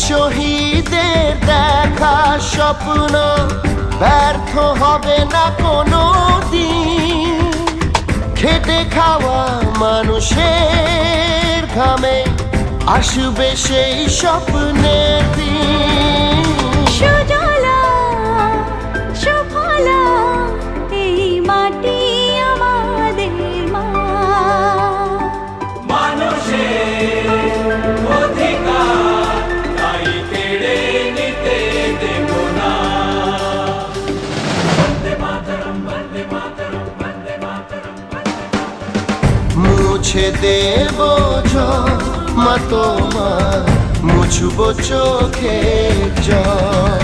শহীদের দেখা স্বপ্ন ব্যর্থ হবে না কোনো দিন। খেটে খাওয়া মানুষের ঘামে আসবে সেই স্বপ্নের দিন। সুজলা সুফলা এই মাটি আমাদের মা। মানুষের অধিকার তাই কেড়ে নিতে দেব না। বন্দে মাতরম, বন্দে মাতরম, বন্দে মাতরম। মুছে দেব মা তোমার, মুছব চোখের জল।